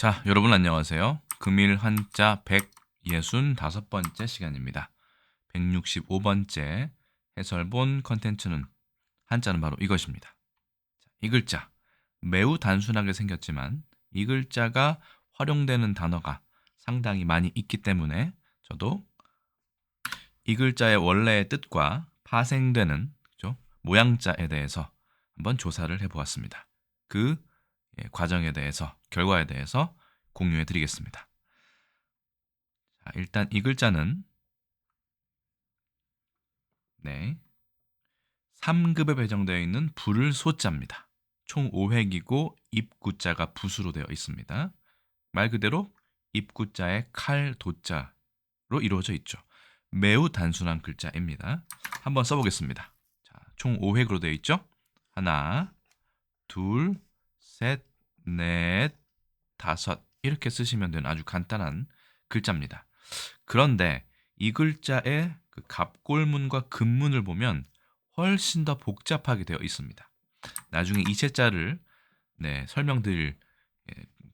자, 여러분 안녕하세요. 금일 한자 165번째 시간입니다. 165번째 해설본 컨텐츠는 한자는 바로 이것입니다. 이 글자, 매우 단순하게 생겼지만 이 글자가 활용되는 단어가 상당히 많이 있기 때문에 저도 이 글자의 원래의 뜻과 파생되는 모양자에 대해서 한번 조사를 해보았습니다. 그 과정에 대해서, 결과에 대해서 공유해 드리겠습니다. 자, 일단 이 글자는 3급에 배정되어 있는 불을 소자입니다. 총 5획이고 입구자가 붓으로 되어 있습니다. 말 그대로 입구자의 칼, 도자로 이루어져 있죠. 매우 단순한 글자입니다. 한번 써보겠습니다. 자, 총 5획으로 되어 있죠. 하나, 둘, 셋, 넷, 다섯 이렇게 쓰시면 되는 아주 간단한 글자입니다. 그런데 이 글자의 그 갑골문과 근문을 보면 훨씬 더 복잡하게 되어 있습니다. 나중에 이체자를 설명드릴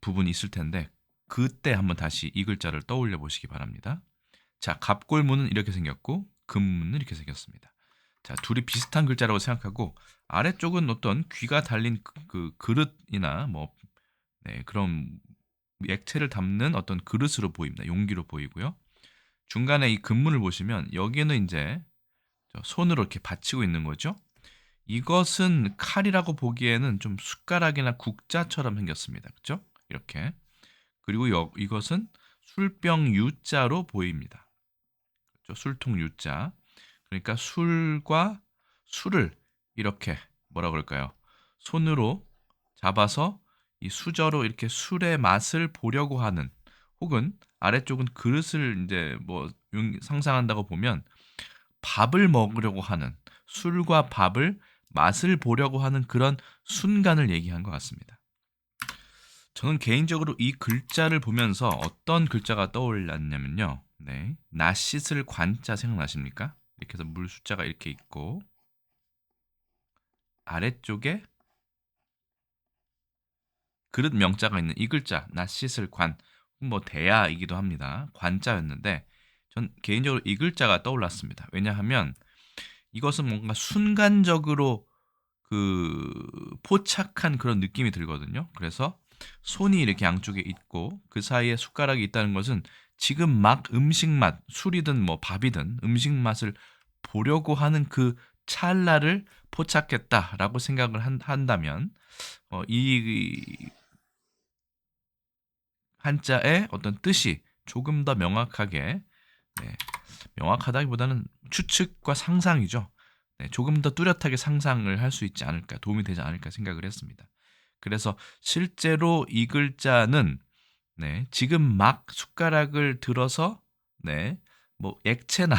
부분이 있을 텐데 그때 한번 다시 이 글자를 떠올려 보시기 바랍니다. 자, 갑골문은 이렇게 생겼고 근문은 이렇게 생겼습니다. 자, 둘이 비슷한 글자라고 생각하고 아래쪽은 어떤 귀가 달린 그 그릇이나 그런 액체를 담는 어떤 그릇으로 보입니다. 용기로 보이고요. 중간에 이 근문을 보시면 여기는 이제 손으로 이렇게 받치고 있는 거죠. 이것은 칼이라고 보기에는 좀 숟가락이나 국자처럼 생겼습니다. 그렇죠? 이렇게. 그리고 이것은 술병 U자로 보입니다. 그렇죠? 술통 U자. 그러니까 술과 술을 이렇게 뭐라 그럴까요? 손으로 잡아서 이 수저로 이렇게 술의 맛을 보려고 하는, 혹은 아래쪽은 그릇을 이제 상상한다고 보면 밥을 먹으려고 하는, 술과 밥을 맛을 보려고 하는 그런 순간을 얘기한 것 같습니다. 저는 개인적으로 이 글자를 보면서 어떤 글자가 떠올랐냐면요. 낫 씻을 관자 생각나십니까? 이렇게 해서 물 숫자가 이렇게 있고 아래쪽에 그릇 명자가 있는 이 글자, 낫 씻을 관, 대야이기도 합니다. 관자였는데 전 개인적으로 이 글자가 떠올랐습니다. 왜냐하면 이것은 뭔가 순간적으로 포착한 그런 느낌이 들거든요. 그래서 손이 이렇게 양쪽에 있고 그 사이에 숟가락이 있다는 것은 지금 막 음식 맛, 술이든 밥이든 음식 맛을 보려고 하는 그 찰나를 포착했다라고 생각을 한다면 이 한자의 어떤 뜻이 조금 더 명확하게, 명확하다기보다는 추측과 상상이죠. 조금 더 뚜렷하게 상상을 할 수 있지 않을까, 도움이 되지 않을까 생각을 했습니다. 그래서 실제로 이 글자는 지금 막 숟가락을 들어서 액체나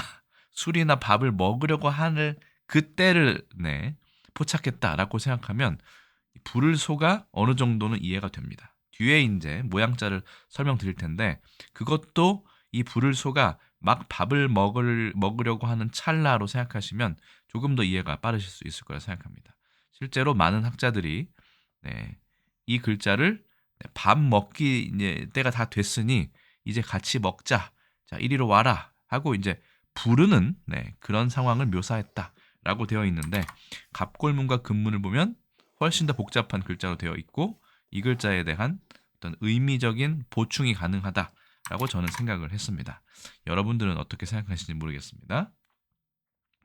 술이나 밥을 먹으려고 하는 그때를 포착했다라고 생각하면 불을 소가 어느 정도는 이해가 됩니다. 뒤에 이제 모양자를 설명드릴 텐데 그것도 이 불을 소가 막 밥을 먹으려고 하는 찰나로 생각하시면 조금 더 이해가 빠르실 수 있을 거라 생각합니다. 실제로 많은 학자들이 이 글자를 밥 먹기 때가 다 됐으니 이제 같이 먹자, 자 이리로 와라 하고 이제 부르는 그런 상황을 묘사했다라고 되어 있는데 갑골문과 근문을 보면 훨씬 더 복잡한 글자로 되어 있고 이 글자에 대한 어떤 의미적인 보충이 가능하다라고 저는 생각을 했습니다. 여러분들은 어떻게 생각하시는지 모르겠습니다.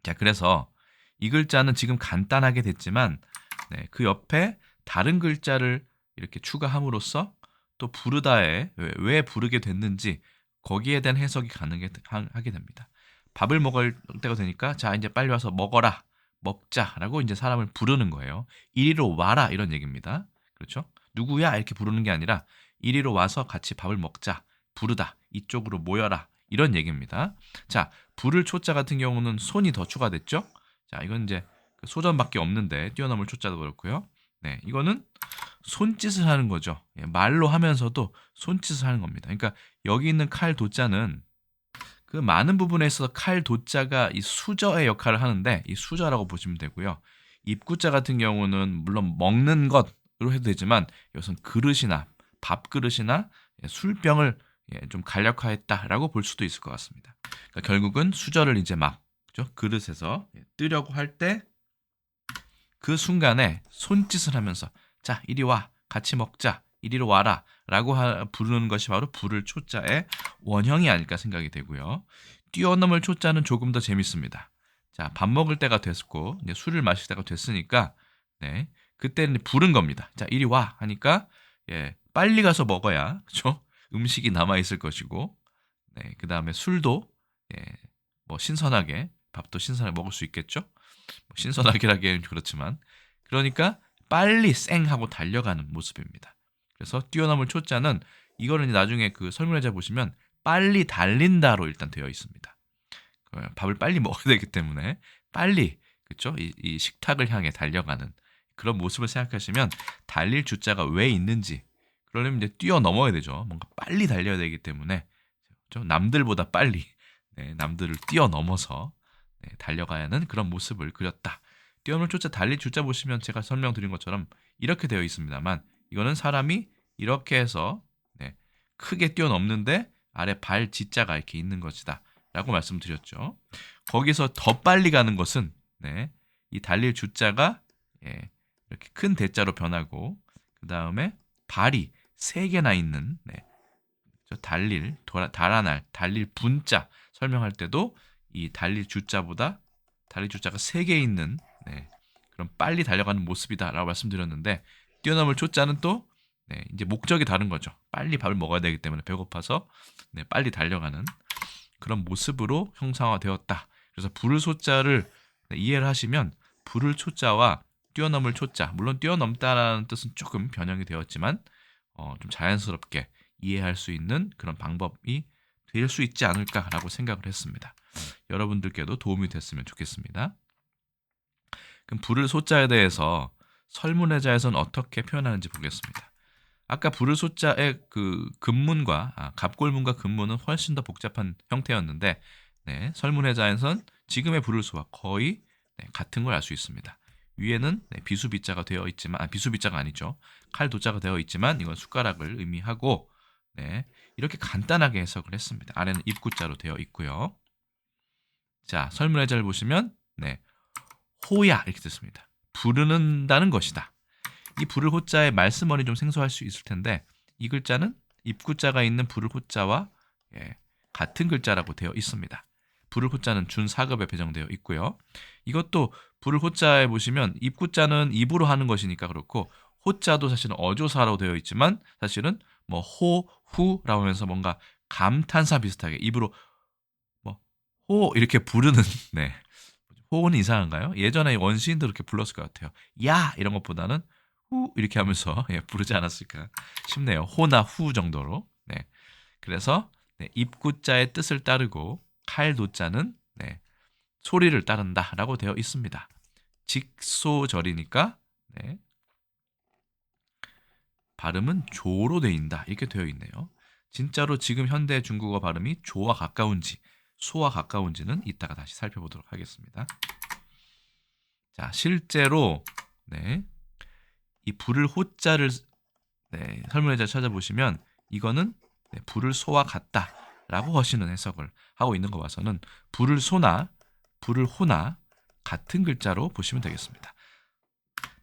자, 그래서 이 글자는 지금 간단하게 됐지만 그 옆에 다른 글자를 이렇게 추가함으로써 또 부르다에 왜 부르게 됐는지 거기에 대한 해석이 가능하게 됩니다. 밥을 먹을 때가 되니까 자 이제 빨리 와서 먹어라, 먹자라고 이제 사람을 부르는 거예요. 이리로 와라 이런 얘기입니다. 그렇죠? 누구야 이렇게 부르는 게 아니라 이리로 와서 같이 밥을 먹자, 부르다, 이쪽으로 모여라 이런 얘기입니다. 자, 부를 초자 같은 경우는 손이 더 추가됐죠. 자, 이건 이제 소전밖에 없는데 뛰어넘을 초자도 그렇고요. 이거는 손짓을 하는 거죠. 말로 하면서도 손짓을 하는 겁니다. 그러니까 여기 있는 칼 도자는 그 많은 부분에 있어서 칼 도자가 이 수저의 역할을 하는데 이 수저라고 보시면 되고요. 입구자 같은 경우는 물론 먹는 것으로 해도 되지만 이것은 그릇이나 밥그릇이나 술병을 좀 간략화했다라고 볼 수도 있을 것 같습니다. 그러니까 결국은 수저를 이제 막 그죠? 그릇에서 뜨려고 할 때 그 순간에 손짓을 하면서 자 이리 와 같이 먹자 이리로 와라 라고 부르는 것이 바로 부를 초자의 원형이 아닐까 생각이 되고요. 뛰어넘을 초자는 조금 더 재밌습니다. 자, 밥 먹을 때가 됐고 이제 술을 마실 때가 됐으니까 네, 그때는 부른 겁니다. 자 이리 와 하니까 빨리 가서 먹어야 그죠? 음식이 남아 있을 것이고 네, 그 다음에 술도 뭐 신선하게 밥도 신선하게 먹을 수 있겠죠. 뭐 신선하게라기에는 그렇지만 그러니까 빨리 쌩 하고 달려가는 모습입니다. 그래서 뛰어넘을 초자는 이거는 나중에 그 설문회자 보시면 빨리 달린다로 일단 되어 있습니다. 밥을 빨리 먹어야 되기 때문에 빨리 그렇죠? 이 식탁을 향해 달려가는 그런 모습을 생각하시면 달릴 주자가 왜 있는지 그러려면 이제 뛰어넘어야 되죠. 뭔가 빨리 달려야 되기 때문에 그렇죠? 남들보다 빨리 남들을 뛰어넘어서 달려가야 하는 그런 모습을 그렸다. 뛰어넘을 초자 달릴 주자 보시면 제가 설명드린 것처럼 이렇게 되어 있습니다만 이거는 사람이 이렇게 해서 크게 뛰어넘는데 아래 발 지자가 이렇게 있는 것이다 라고 말씀드렸죠. 거기서 더 빨리 가는 것은 이 달릴 주자가 이렇게 큰 대자로 변하고 그 다음에 발이 3개나 있는 달아날, 달릴 분자 설명할 때도 이 달릴 주자보다 달릴 주자가 3개 있는 그런 빨리 달려가는 모습이다라고 말씀드렸는데 뛰어넘을 초자는 또 이제 목적이 다른 거죠. 빨리 밥을 먹어야 되기 때문에 배고파서 빨리 달려가는 그런 모습으로 형상화되었다. 그래서 부를 소자를 이해를 하시면 부를 초자와 뛰어넘을 초자, 물론 뛰어넘다라는 뜻은 조금 변형이 되었지만 좀 자연스럽게 이해할 수 있는 그런 방법이 될 수 있지 않을까라고 생각을 했습니다. 여러분들께도 도움이 됐으면 좋겠습니다. 그럼 부를 소자에 대해서 설문회자에서는 어떻게 표현하는지 보겠습니다. 아까 부를 소자의 그 근문과 갑골문과 근문은 훨씬 더 복잡한 형태였는데 설문회자에선 지금의 부를 소와 거의 같은 걸 알 수 있습니다. 위에는 비수비자가 되어 있지만 비수비자가 아니죠. 칼도자가 되어 있지만 이건 숟가락을 의미하고 이렇게 간단하게 해석을 했습니다. 아래는 입구자로 되어 있고요. 자, 설문회자를 보시면 호야 이렇게 됐습니다. 부르는다는 것이다. 이 부를 호자의 말씀어리 좀 생소할 수 있을 텐데 이 글자는 입구자가 있는 부를 호자와 같은 글자라고 되어 있습니다. 부를 호자는 준 4급에 배정되어 있고요. 이것도 부를 호자에 보시면 입구자는 입으로 하는 것이니까 그렇고 호자도 사실은 어조사로 되어 있지만 사실은 뭐 호, 후라고 하면서 뭔가 감탄사 비슷하게 입으로 뭐 호 이렇게 부르는 호는 이상한가요? 예전에 원시인도 그렇게 불렀을 것 같아요. 야 이런 것보다는 후 이렇게 하면서 부르지 않았을까 싶네요. 호나 후 정도로. 그래서 입구자의 뜻을 따르고 칼도자는 소리를 따른다라고 되어 있습니다. 직소절이니까 발음은 조로 되어있다 이렇게 되어 있네요. 진짜로 지금 현대 중국어 발음이 조와 가까운지 소와 가까운지는 이따가 다시 살펴보도록 하겠습니다. 자, 실제로 이 부를 호자를 설문회자 찾아보시면 이거는 부를 소와 같다라고 하시는 해석을 하고 있는 거 봐서는 부를 소나 부를 호나 같은 글자로 보시면 되겠습니다.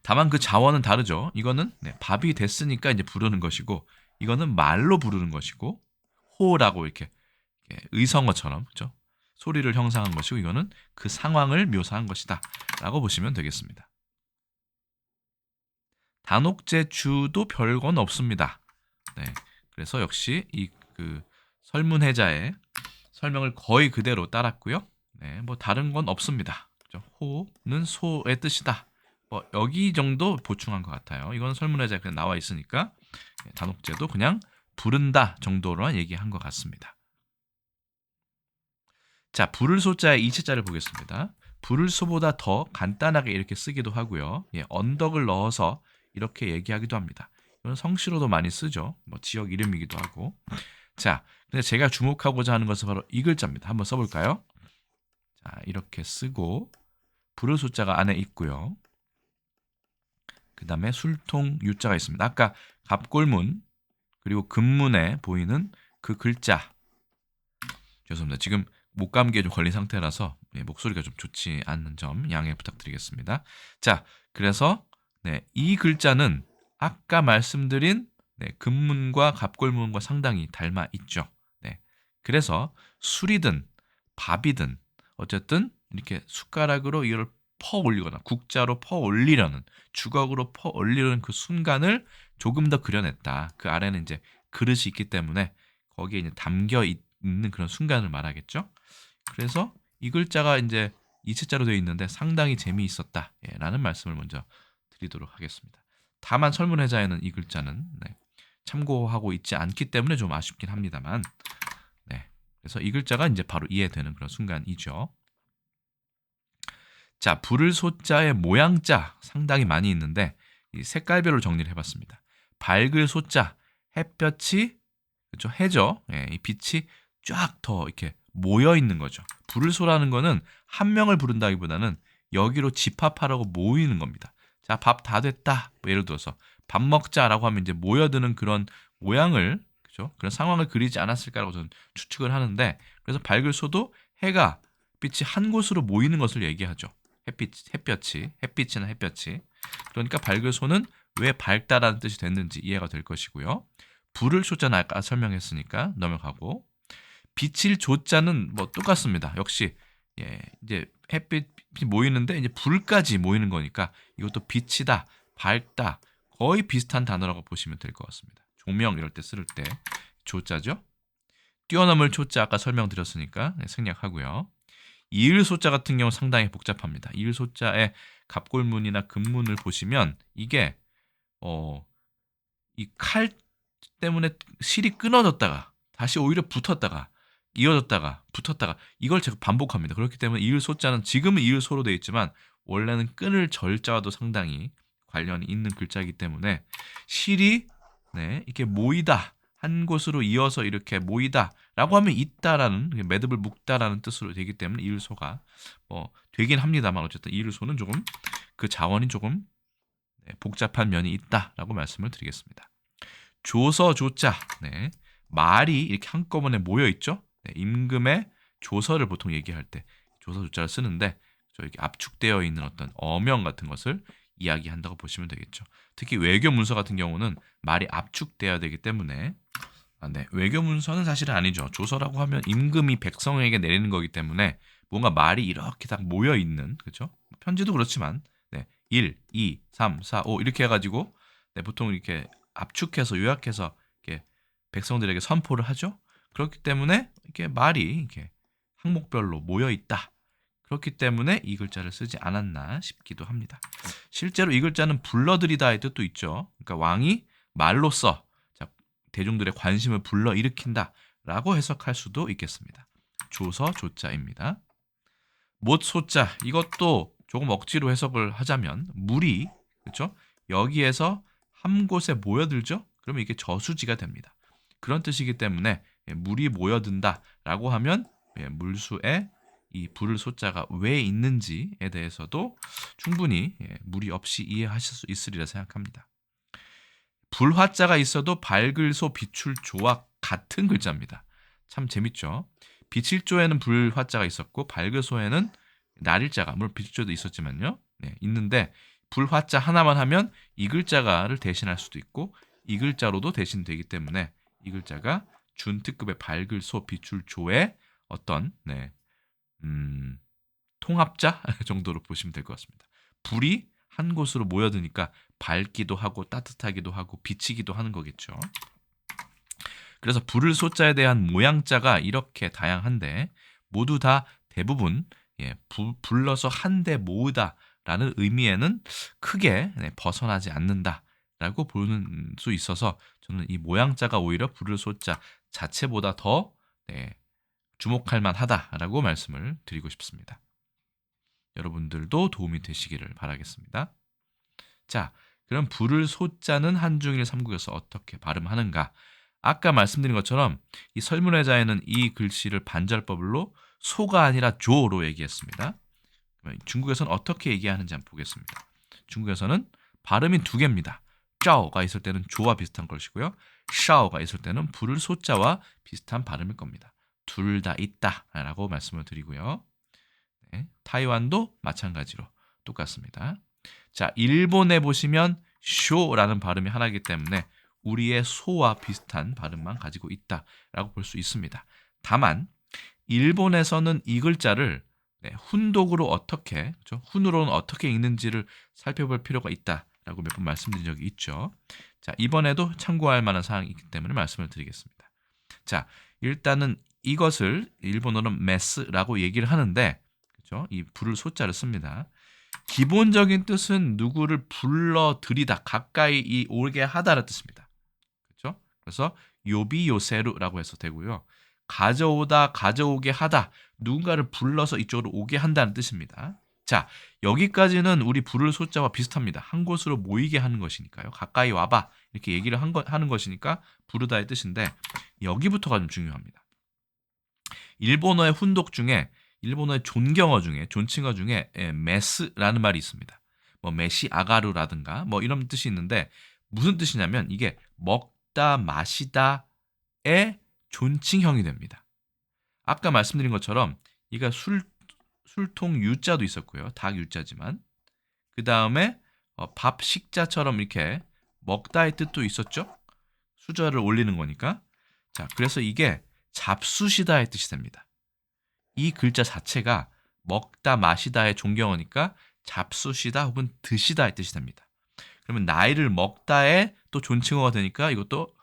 다만 그 자원은 다르죠. 이거는 밥이 됐으니까 이제 부르는 것이고 이거는 말로 부르는 것이고 호라고 이렇게 의성어처럼 그렇죠? 소리를 형상한 것이고 이거는 그 상황을 묘사한 것이다 라고 보시면 되겠습니다. 단옥제 주도 별건 없습니다. 그래서 역시 이 그 설문회자의 설명을 거의 그대로 따랐고요. 뭐 다른 건 없습니다. 그렇죠? 호는 소의 뜻이다. 뭐 여기 정도 보충한 것 같아요. 이건 설문회자에 그냥 나와 있으니까 단옥제도 그냥 부른다 정도로만 얘기한 것 같습니다. 자, 부를 소자의 이체자를 보겠습니다. 부를 소보다 더 간단하게 이렇게 쓰기도 하고요. 언덕을 넣어서 이렇게 얘기하기도 합니다. 이건 성시로도 많이 쓰죠. 뭐 지역 이름이기도 하고. 자, 근데 제가 주목하고자 하는 것은 바로 이 글자입니다. 한번 써볼까요? 자, 이렇게 쓰고 부를 소자가 안에 있고요. 그 다음에 술통 유자가 있습니다. 아까 갑골문 그리고 근문에 보이는 그 글자. 죄송합니다. 지금 목감기에 좀 걸린 상태라서 목소리가 좀 좋지 않는 점 양해 부탁드리겠습니다. 자, 그래서 이 글자는 아까 말씀드린 근문과 갑골문과 상당히 닮아 있죠. 그래서 술이든 밥이든 어쨌든 이렇게 숟가락으로 이걸 퍼 올리거나 국자로 퍼 올리려는, 주걱으로 퍼 올리려는 그 순간을 조금 더 그려냈다. 그 아래는 이제 그릇이 있기 때문에 거기에 이제 담겨 있는 그런 순간을 말하겠죠. 그래서 이 글자가 이제 이체자로 되어 있는데 상당히 재미있었다라는 말씀을 먼저 드리도록 하겠습니다. 다만 설문회자에는 이 글자는 참고하고 있지 않기 때문에 좀 아쉽긴 합니다만, 그래서 이 글자가 이제 바로 이해되는 그런 순간이죠. 자, 부를 소자의 모양자 상당히 많이 있는데 이 색깔별로 정리를 해봤습니다. 밝을 소자, 햇볕이 그렇죠, 해죠. 이 빛이 쫙 더 이렇게 모여 있는 거죠. 부를 소라는 거는 한 명을 부른다기보다는 여기로 집합하라고 모이는 겁니다. 자, 밥 다 됐다. 뭐 예를 들어서 밥 먹자라고 하면 이제 모여드는 그런 모양을, 그렇죠? 그런 상황을 그리지 않았을까라고 저는 추측을 하는데, 그래서 밝을 소도 해가 빛이 한 곳으로 모이는 것을 얘기하죠. 햇빛이나 햇볕이. 그러니까 밝을 소는 왜 밝다라는 뜻이 됐는지 이해가 될 것이고요. 불을 소자는 아까 설명했으니까 넘어가고, 빛을 조자는 뭐 똑같습니다. 역시 이제 햇빛이 모이는데 이제 불까지 모이는 거니까 이것도 빛이다, 밝다, 거의 비슷한 단어라고 보시면 될 것 같습니다. 조명 이럴 때 쓸 때 조자죠. 뛰어넘을 조자 아까 설명드렸으니까 생략하고요. 이을 소자 같은 경우 상당히 복잡합니다. 이을 소자의 갑골문이나 근문을 보시면 이게 이 칼 때문에 실이 끊어졌다가 다시 오히려 붙었다가 이어졌다가 붙었다가 이걸 제가 반복합니다. 그렇기 때문에 이을 소자는 지금은 이을 소로 되어 있지만 원래는 끊을 절자와도 상당히 관련이 있는 글자이기 때문에 실이 이렇게 모이다, 한 곳으로 이어서 이렇게 모이다라고 하면 있다라는, 매듭을 묶다라는 뜻으로 되기 때문에 이을소가 되긴 합니다만 어쨌든 이을소는 조금 그 자원이 조금 복잡한 면이 있다라고 말씀을 드리겠습니다. 조서 조자, 말이 이렇게 한꺼번에 모여 있죠. 임금의 조서를 보통 얘기할 때 조서 조자를 쓰는데 이렇게 압축되어 있는 어떤 어명 같은 것을 이야기한다고 보시면 되겠죠. 특히 외교 문서 같은 경우는 말이 압축되어야 되기 때문에 외교 문서는 사실은 아니죠. 조서라고 하면 임금이 백성에게 내리는 거기 때문에 뭔가 말이 이렇게 딱 모여 있는, 그렇죠? 편지도 그렇지만 1, 2, 3, 4, 5 이렇게 해가지고 보통 이렇게 압축해서 요약해서 이렇게 백성들에게 선포를 하죠. 그렇기 때문에 이렇게 말이 이렇게 항목별로 모여 있다. 그렇기 때문에 이 글자를 쓰지 않았나 싶기도 합니다. 실제로 이 글자는 불러들이다의 뜻도 있죠. 그러니까 왕이 말로써 대중들의 관심을 불러일으킨다라고 해석할 수도 있겠습니다. 조서 조자입니다. 못 소자, 이것도 조금 억지로 해석을 하자면 물이, 그렇죠? 여기에서 한 곳에 모여들죠? 그러면 이게 저수지가 됩니다. 그런 뜻이기 때문에 물이 모여든다라고 하면 물수에 이 불을 소자가 왜 있는지에 대해서도 충분히 무리 없이 이해하실 수 있으리라 생각합니다. 불화자가 있어도 밝을 소 비출 조와 같은 글자입니다. 참 재밌죠? 비칠 조에는 불화자가 있었고 밝을 소에는 날일자가, 물론 비칠 조도 있었지만요. 있는데 불화자 하나만 하면 이 글자가를 대신할 수도 있고 이 글자로도 대신되기 때문에 이 글자가 준특급의 밝을 소 비출 조의 어떤 통합자 정도로 보시면 될 것 같습니다. 불이 한 곳으로 모여드니까 밝기도 하고 따뜻하기도 하고 비치기도 하는 거겠죠. 그래서 불을 소자에 대한 모양자가 이렇게 다양한데 모두 다 대부분 불러서 한데 모으다라는 의미에는 크게 벗어나지 않는다라고 보는 수 있어서 저는 이 모양자가 오히려 불을 소자 자체보다 더 주목할 만하다라고 말씀을 드리고 싶습니다. 여러분들도 도움이 되시기를 바라겠습니다. 자, 그럼 불을 소자는 한중일 삼국에서 어떻게 발음하는가? 아까 말씀드린 것처럼 이 설문회자에는 이 글씨를 반절법으로 소가 아니라 조로 얘기했습니다. 중국에서는 어떻게 얘기하는지 한번 보겠습니다. 중국에서는 발음이 두 개입니다. 짜오가 있을 때는 조와 비슷한 것이고요. 샤오가 있을 때는 부를 소자와 비슷한 발음일 겁니다. 둘 다 있다라고 말씀을 드리고요. 네, 타이완도 마찬가지로 똑같습니다. 자, 일본에 보시면 쇼라는 발음이 하나이기 때문에 우리의 소와 비슷한 발음만 가지고 있다라고 볼 수 있습니다. 다만 일본에서는 이 글자를 훈독으로 어떻게, 그렇죠? 훈으로는 어떻게 읽는지를 살펴볼 필요가 있다라고 몇 번 말씀드린 적이 있죠. 자, 이번에도 참고할 만한 사항이 있기 때문에 말씀을 드리겠습니다. 자, 일단은 이것을 일본어는 메스라고 얘기를 하는데, 그렇죠? 이 부를 소자를 씁니다. 기본적인 뜻은 누구를 불러들이다, 가까이 오게 하다라는 뜻입니다. 그렇죠? 그래서 요비요세루라고 해서 되고요. 가져오다, 가져오게 하다, 누군가를 불러서 이쪽으로 오게 한다는 뜻입니다. 자, 여기까지는 우리 부를 소자와 비슷합니다. 한 곳으로 모이게 하는 것이니까요. 가까이 와봐 이렇게 얘기를 하는 것이니까 부르다의 뜻인데 여기부터가 좀 중요합니다. 일본어의 훈독 중에 일본어의 존경어 중에 존칭어 중에 메스라는 말이 있습니다. 뭐 메시 아가루라든가 뭐 이런 뜻이 있는데 무슨 뜻이냐면 이게 먹다 마시다의 존칭형이 됩니다. 아까 말씀드린 것처럼 이가 술통 유자도 있었고요. 닭 유자지만 그 다음에 밥 식자처럼 이렇게 먹다의 뜻도 있었죠. 수저를 올리는 거니까. 자, 그래서 이게 잡수시다의 뜻이 됩니다. 이 글자 자체가 먹다 마시다의 존경어니까 잡수시다 혹은 드시다의 뜻이 됩니다. 그러면 나이를 먹다의 또 존칭어가 되니까 이것도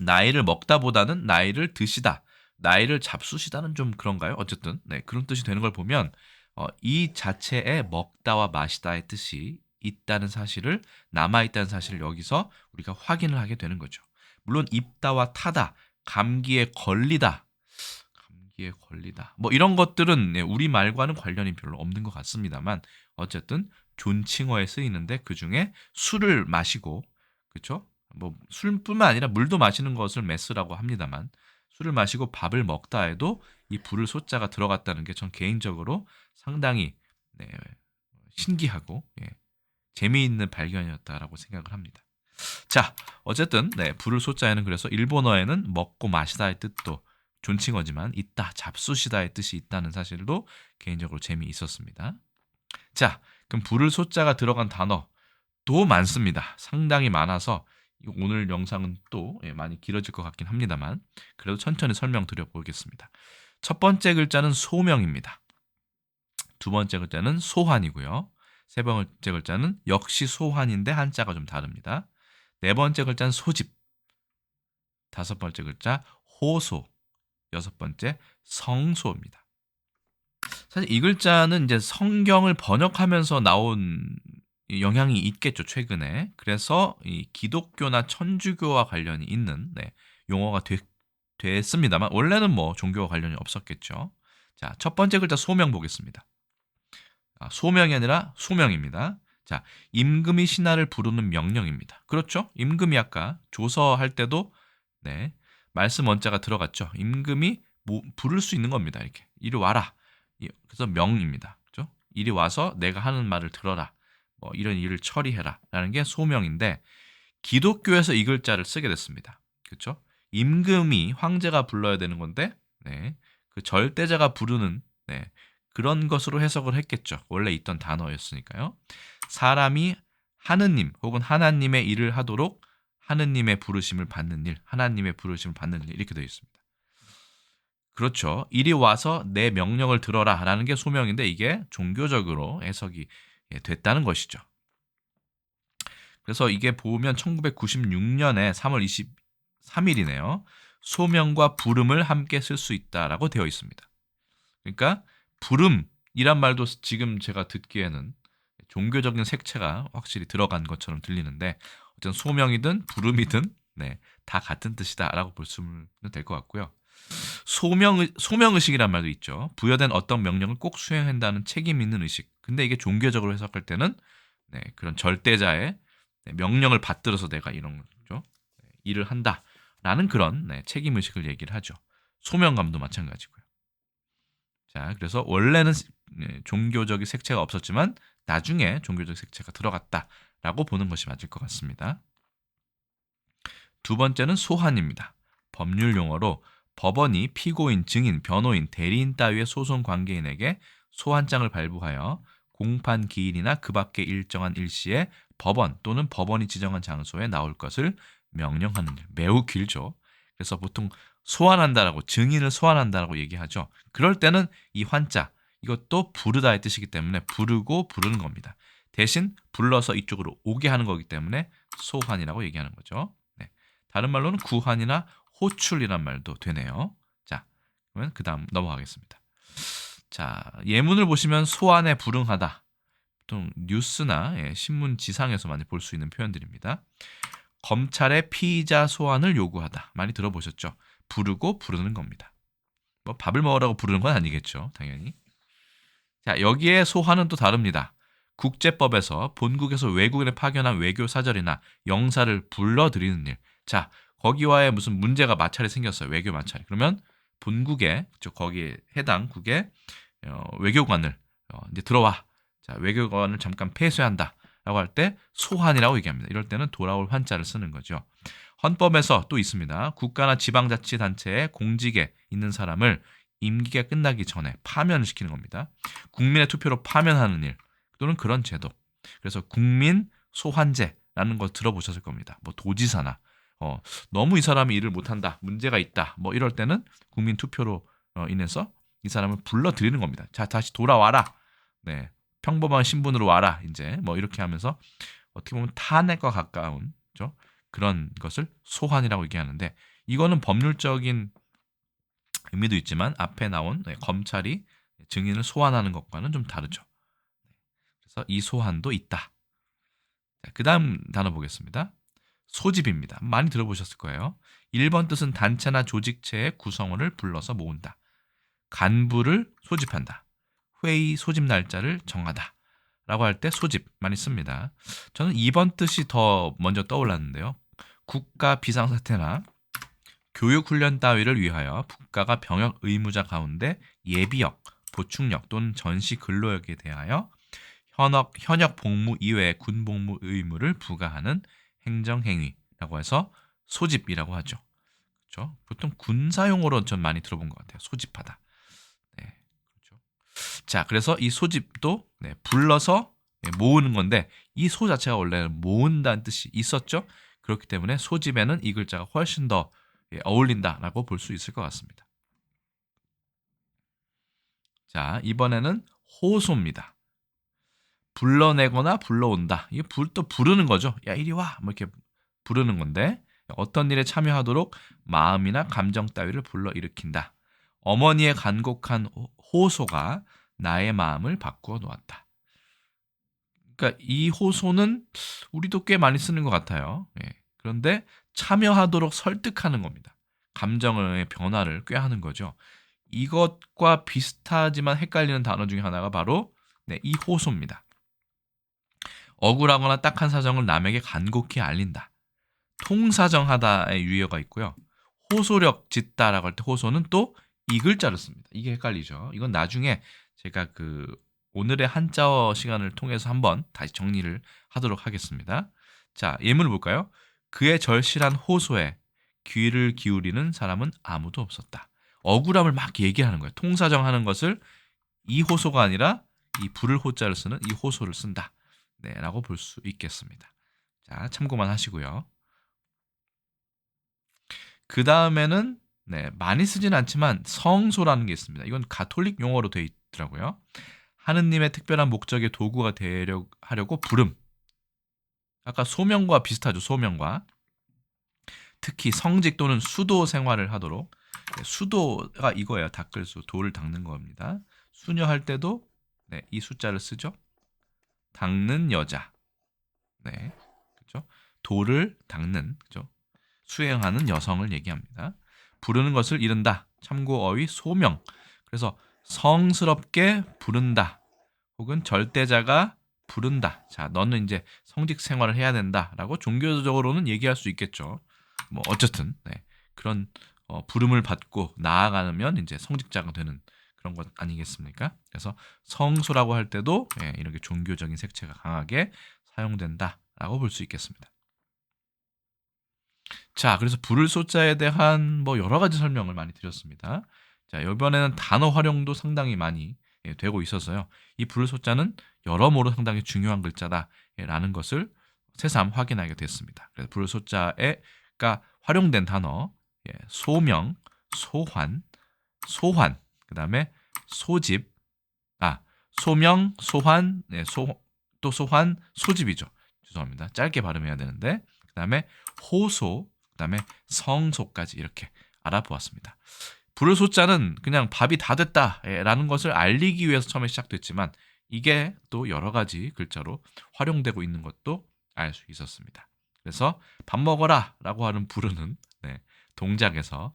나이를 먹다보다는 나이를 드시다, 나이를 잡수시다는 좀 그런가요? 어쨌든 그런 뜻이 되는 걸 보면 이 자체에 먹다와 마시다의 뜻이 있다는 사실을 남아있다는 사실을 여기서 우리가 확인을 하게 되는 거죠. 물론 입다와 타다, 감기에 걸리다, 뭐 이런 것들은 우리말과는 관련이 별로 없는 것 같습니다만 어쨌든 존칭어에 쓰이는데 그중에 술을 마시고 그렇죠? 뭐 술뿐만 아니라 물도 마시는 것을 메스라고 합니다만 술을 마시고 밥을 먹다 해도 이 부를 소자가 들어갔다는 게 전 개인적으로 상당히 신기하고 재미있는 발견이었다라고 생각을 합니다. 자, 어쨌든 부를 소자에는 그래서 일본어에는 먹고 마시다의 뜻도 존칭어지만 있다, 잡수시다의 뜻이 있다는 사실도 개인적으로 재미있었습니다. 자, 그럼 부를 소자가 들어간 단어도 많습니다. 상당히 많아서 오늘 영상은 또 많이 길어질 것 같긴 합니다만 그래도 천천히 설명드려 보겠습니다. 첫 번째 글자는 소명입니다. 두 번째 글자는 소환이고요. 세 번째 글자는 역시 소환인데 한자가 좀 다릅니다. 네 번째 글자는 소집, 다섯 번째 글자 호소, 여섯 번째 성소입니다. 사실 이 글자는 이제 성경을 번역하면서 나온 영향이 있겠죠, 최근에. 그래서 이 기독교나 천주교와 관련이 있는 용어가 됐습니다만 원래는 뭐 종교와 관련이 없었겠죠. 자, 첫 번째 글자 소명 보겠습니다. 소명이 아니라 소명입니다. 자, 임금이 신하를 부르는 명령입니다. 그렇죠? 임금이 아까 조서할 때도 말씀 원자가 들어갔죠. 임금이 부를 수 있는 겁니다. 이렇게 이리 와라. 그래서 명입니다. 그렇죠? 이리 와서 내가 하는 말을 들어라. 뭐 이런 일을 처리해라라는 게 소명인데 기독교에서 이 글자를 쓰게 됐습니다. 그렇죠? 임금이 황제가 불러야 되는 건데 그 절대자가 부르는 그런 것으로 해석을 했겠죠. 원래 있던 단어였으니까요. 사람이 하느님 혹은 하나님의 일을 하도록 하느님의 부르심을 받는 일, 하나님의 부르심을 받는 일 이렇게 되어 있습니다. 그렇죠. 이리 와서 내 명령을 들어라 라는 게 소명인데 이게 종교적으로 해석이 됐다는 것이죠. 그래서 이게 보면 1996년에 3월 23일이네요. 소명과 부름을 함께 쓸 수 있다라고 되어 있습니다. 그러니까 부름이란 말도 지금 제가 듣기에는 종교적인 색채가 확실히 들어간 것처럼 들리는데 어쨌든 소명이든 부름이든 다 같은 뜻이다라고 볼 수는 될 것 같고요. 소명의식이란 말도 있죠. 부여된 어떤 명령을 꼭 수행한다는 책임 있는 의식. 근데 이게 종교적으로 해석할 때는 그런 절대자의 명령을 받들어서 내가 이런 거죠. 일을 한다라는 그런 책임의식을 얘기를 하죠. 소명감도 마찬가지고요. 자, 그래서 원래는 종교적인 색채가 없었지만 나중에 종교적 색채가 들어갔다라고 보는 것이 맞을 것 같습니다. 두 번째는 소환입니다. 법률 용어로 법원이 피고인, 증인, 변호인, 대리인 따위의 소송 관계인에게 소환장을 발부하여 공판 기일이나 그 밖의 일정한 일시에 법원 또는 법원이 지정한 장소에 나올 것을 명령하는 일. 매우 길죠. 그래서 보통 소환한다라고, 증인을 소환한다라고 얘기하죠. 그럴 때는 이 환자, 이것도 부르다의 뜻이기 때문에 부르고 부르는 겁니다. 대신 불러서 이쪽으로 오게 하는 거기 때문에 소환이라고 얘기하는 거죠. 네. 다른 말로는 구환이나 호출이란 말도 되네요. 자, 그러면 그 다음 넘어가겠습니다. 자, 예문을 보시면 소환에 불응하다. 보통 뉴스나 신문 지상에서 많이 볼 수 있는 표현들입니다. 검찰의 피의자 소환을 요구하다. 많이 들어보셨죠? 부르고 부르는 겁니다. 뭐 밥을 먹으라고 부르는 건 아니겠죠, 당연히. 자, 여기에 소환은 또 다릅니다. 국제법에서 본국에서 외국인을 파견한 외교 사절이나 영사를 불러들이는 일. 자, 거기와의 무슨 문제가 마찰이 생겼어요. 외교 마찰. 그러면 본국에, 거기에 해당 국의 외교관을 이제 들어와. 자, 외교관을 잠깐 폐쇄한다. 라고 할 때 소환이라고 얘기합니다. 이럴 때는 돌아올 환자를 쓰는 거죠. 헌법에서 또 있습니다. 국가나 지방자치단체에 공직에 있는 사람을 임기가 끝나기 전에 파면시키는 겁니다. 국민의 투표로 파면하는 일 또는 그런 제도. 그래서 국민 소환제라는 거 들어보셨을 겁니다. 뭐 도지사나 너무 이 사람이 일을 못한다, 문제가 있다, 뭐 이럴 때는 국민 투표로 인해서 이 사람을 불러들이는 겁니다. 자, 다시 돌아와라. 네, 평범한 신분으로 와라. 이제 뭐 이렇게 하면서 어떻게 보면 탄핵과 가까운 그런 것을 소환이라고 얘기하는데, 이거는 법률적인 의미도 있지만 앞에 나온 검찰이 증인을 소환하는 것과는 좀 다르죠. 그래서 이 소환도 있다. 그 다음 단어 보겠습니다. 소집입니다. 많이 들어보셨을 거예요. 1번 뜻은 단체나 조직체의 구성원을 불러서 모은다. 간부를 소집한다. 회의 소집 날짜를 정하다. 라고 할 때 소집 많이 씁니다. 저는 2번 뜻이 더 먼저 떠올랐는데요. 국가 비상사태나 교육훈련 따위를 위하여 국가가 병역 의무자 가운데 예비역, 보충역 또는 전시 근로역에 대하여 현역 복무 이외의 군복무 의무를 부과하는 행정행위라고 해서 소집이라고 하죠. 그렇죠? 보통 군사용어로 전 많이 들어본 것 같아요. 소집하다. 네, 그렇죠. 자, 그래서 이 소집도 불러서 모으는 건데, 이 소 자체가 원래는 모은다는 뜻이 있었죠. 그렇기 때문에 소집에는 이 글자가 훨씬 더 어울린다라고 볼 수 있을 것 같습니다. 자, 이번에는 호소입니다. 불러내거나 불러온다. 이게 또 부르는 거죠. 야, 이리 와. 뭐 이렇게 부르는 건데, 어떤 일에 참여하도록 마음이나 감정 따위를 불러일으킨다. 어머니의 간곡한 호소가 나의 마음을 바꾸어 놓았다. 그러니까 이 호소는 우리도 꽤 많이 쓰는 것 같아요. 그런데 참여하도록 설득하는 겁니다. 감정의 변화를 꾀하는 거죠. 이것과 비슷하지만 헷갈리는 단어 중에 하나가 바로 이 호소입니다. 억울하거나 딱한 사정을 남에게 간곡히 알린다. 통사정하다의 유효가 있고요. 호소력 짓다라고 할 때 호소는 또 이 글자를 씁니다. 이게 헷갈리죠. 이건 나중에 제가 오늘의 한자어 시간을 통해서 한번 다시 정리를 하도록 하겠습니다. 자, 예문을 볼까요? 그의 절실한 호소에 귀를 기울이는 사람은 아무도 없었다. 억울함을 막 얘기하는 거예요. 통사정하는 것을 이 호소가 아니라 이 부를 호자를 쓰는 이 호소를 쓴다. 네, 라고 볼 수 있겠습니다. 자, 참고만 하시고요. 그 다음에는 많이 쓰진 않지만 성소라는 게 있습니다. 이건 가톨릭 용어로 되어 있더라고요. 하느님의 특별한 목적의 도구가 하려고 부름. 아까 소명과 비슷하죠. 소명과. 특히 성직 또는 수도 생활을 하도록. 수도가 이거예요. 닦을수, 돌을 닦는 겁니다. 수녀할 때도 이 숫자를 쓰죠. 닦는 여자. 네, 그렇죠. 돌을 닦는, 그렇죠. 수행하는 여성을 얘기합니다. 부르는 것을 이른다. 참고 어휘 소명. 그래서 성스럽게 부른다. 혹은 절대자가 부른다. 자, 너는 이제 성직 생활을 해야 된다라고 종교적으로는 얘기할 수 있겠죠. 뭐 어쨌든 그런 부름을 받고 나아가면 이제 성직자가 되는 그런 것 아니겠습니까? 그래서 성소라고 할 때도 이렇게 종교적인 색채가 강하게 사용된다라고 볼 수 있겠습니다. 자, 그래서 부를 소자에 대한 뭐 여러 가지 설명을 많이 드렸습니다. 자, 이번에는 단어 활용도 상당히 많이 되고 있어서요. 이 부를 소자는 여러모로 상당히 중요한 글자다라는 것을 새삼 확인하게 됐습니다. 그래서 부를 소자가 활용된 단어, 소명, 소환, 소환, 그다음에 소집, 소명, 소환, 또 소환, 소집이죠. 죄송합니다. 짧게 발음해야 되는데, 그다음에 호소, 그다음에 성소까지 이렇게 알아보았습니다. 부를 소자는 그냥 밥이 다 됐다라는 것을 알리기 위해서 처음에 시작됐지만 이게 또 여러 가지 글자로 활용되고 있는 것도 알 수 있었습니다. 그래서 밥 먹어라라고 하는 부르는 동작에서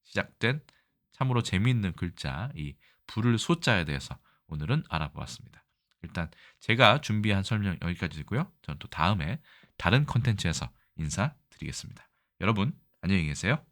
시작된 참으로 재미있는 글자 이 부를 소자에 대해서 오늘은 알아보았습니다. 일단 제가 준비한 설명 여기까지고요. 저는 또 다음에 다른 콘텐츠에서 인사드리겠습니다. 여러분 안녕히 계세요.